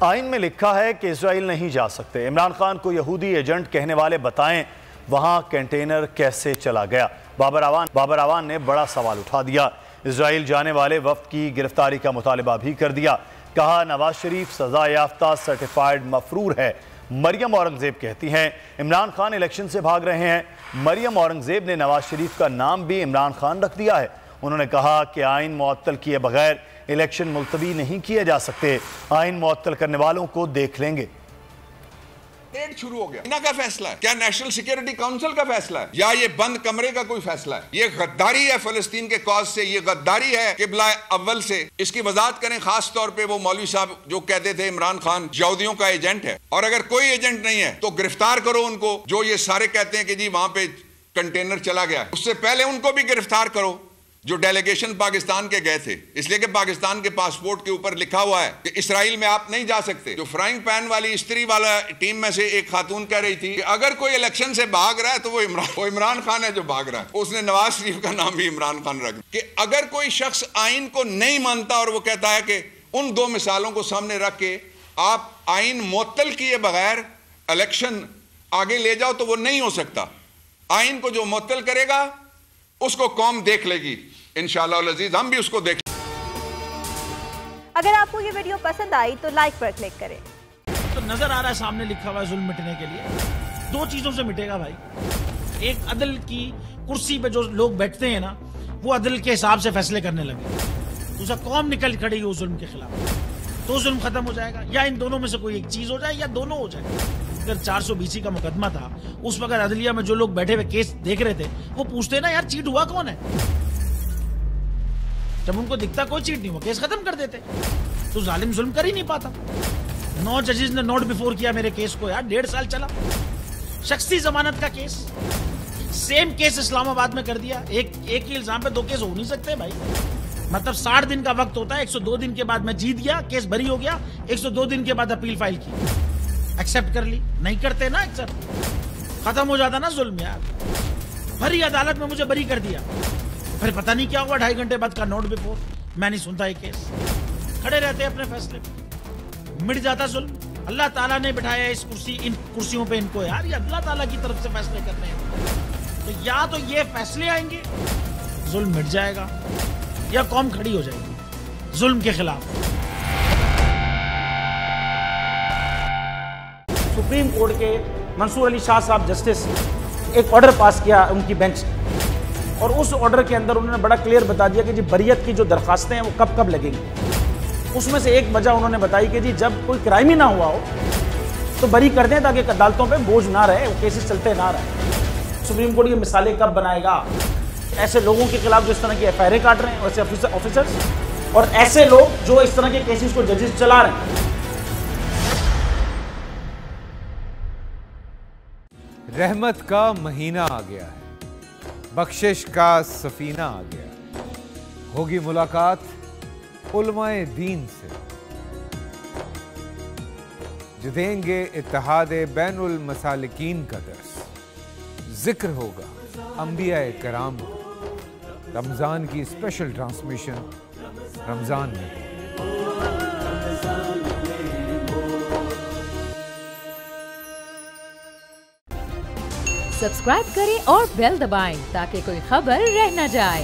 आइन में लिखा है कि इजराइल नहीं जा सकते। इमरान खान को यहूदी एजेंट कहने वाले बताएं वहां कंटेनर कैसे चला गया। बाबर आवान ने बड़ा सवाल उठा दिया। इजराइल जाने वाले वफ्द की गिरफ्तारी का मुतालबा भी कर दिया। कहा नवाज शरीफ सजा याफ्ता सर्टिफाइड मफरूर है। मरियम औरंगजेब कहती हैं इमरान खान इलेक्शन से भाग रहे हैं। मरियम औरंगजेब ने नवाज शरीफ का नाम भी इमरान खान रख दिया है। उन्होंने कहा कि आइन मुअत्तल किए बगैर इलेक्शन मुलतवी नहीं किए जा सकते। आइन मुअत्तल करने वालों को देख लेंगे। रेड शुरू हो गया। इना का फैसला है क्या? नेशनल सिक्योरिटी काउंसिल का फैसला है या ये बंद कमरे का कोई फैसला है? ये गद्दारी है फलस्तीन के कॉज से, ये गद्दारी है किबला अव्वल से। इसकी वजाहत करें खास तौर पे वो मौलवी साहब जो कहते थे इमरान खान यहूदियों का एजेंट है, और अगर कोई एजेंट नहीं है तो गिरफ्तार करो उनको। जो ये सारे कहते हैं कि जी वहां पे कंटेनर चला गया, उससे पहले उनको भी गिरफ्तार करो जो डेलीगेशन पाकिस्तान के गए थे, इसलिए कि पाकिस्तान के पासपोर्ट के ऊपर लिखा हुआ है कि इसराइल में आप नहीं जा सकते। जो फ्राइंग पैन वाली स्त्री वाला टीम में से एक खातून कह रही थी कि अगर कोई इलेक्शन से भाग रहा है तो वो इमरान खान है जो भाग रहा है। उसने नवाज शरीफ का नाम भी इमरान खान रख कि अगर कोई शख्स आइन को नहीं मानता और वो कहता है कि उन दो मिसालों को सामने रख के आप आइन मुअत्तल किए बगैर इलेक्शन आगे ले जाओ तो वो नहीं हो सकता। आइन को जो मुअत्तल करेगा उसको कौम देख लेगी इंशाअल्लाह अज़ीज, हम भी उसको देख। अगर आपको ये वीडियो पसंद आई तो लाइक पर क्लिक करें। तो नजर आ रहा है सामने लिखा हुआ है जुल्म मिटने के लिए दो चीजों से मिटेगा भाई। एक अदल की कुर्सी पे जो लोग बैठते हैं ना, वो अदल के हिसाब से फैसले करने लगे। दूसरा कौम निकल खड़ी उस जुल्म के खिलाफ, तो जुल्म खत्म हो जाएगा। या इन दोनों में से कोई एक चीज हो जाए या दोनों हो जाए। अगर 420 का मुकदमा था, उस वक्त अदलिया में जो लोग बैठे हुए केस देख रहे थे वो पूछते ना यार चीट हुआ कौन है। जब उनको दिखता कोई चीट नहीं हुआ केस खत्म कर देते। तो जालिम जुल्म कर ही नहीं पाता। 9 जजेस ने नोट बिफोर किया मेरे केस को यार, 1.5 साल चला। शख्सी जमानत का केस, सेम केस इस्लामाबाद में कर दिया। एक ही इल्जाम पे 2 केस हो नहीं सकते भाई। मतलब 60 दिन का वक्त होता है। 102 दिन के बाद मैं जीत गया, केस बरी हो गया। 102 दिन के बाद अपील फाइल की, एक्सेप्ट कर ली। नहीं करते ना एक्सेप्ट, खत्म हो जाता ना जुल्म यार। भरी अदालत में मुझे बरी कर दिया, फिर पता नहीं क्या हुआ 2.5 घंटे बाद का नोट बिफोर। मैं नहीं सुनता ये केस, खड़े रहते अपने फैसले पे, मिट जाता जुल्म। अल्लाह ताला ने बिठाया इन कुर्सियों पे इनको यार, ये अल्लाह ताला की तरफ से फैसले करने हैं। तो या तो ये फैसले आएंगे जुल्म मिट जाएगा, या कौम खड़ी हो जाएगी जुल्म के खिलाफ। सुप्रीम कोर्ट के मंसूर अली शाह साहब जस्टिस एक ऑर्डर पास किया उनकी बेंच, और उस ऑर्डर के अंदर उन्होंने बड़ा क्लियर बता दिया कि जी बरियत की जो दरखास्तें हैं वो कब कब लगेंगी। उसमें से एक वजह उन्होंने बताई कि जी जब कोई क्राइम ही ना हुआ हो तो बरी कर दें, ताकि अदालतों पे बोझ ना रहे, वो केसेस चलते ना रहे। सुप्रीम कोर्ट ये मिसालें कब बनाएगा ऐसे लोगों के खिलाफ जो इस तरह की FIR काट रहे हैं, वैसे ऑफिसर्स, और ऐसे लोग जो इस तरह के केसेस को जजेस चला रहे हैं। रहमत का महीना आ गया है, बख्शिश का सफीना आ गया। होगी मुलाकात उलमाए दीन से, जो देंगे इत्तेहादे बैनुल मसालिकीन का दर्स। जिक्र होगा अंबियाए कराम, रमजान की स्पेशल ट्रांसमिशन रमजान में। सब्सक्राइब करें और बेल दबाएं ताकि कोई खबर रह न जाए।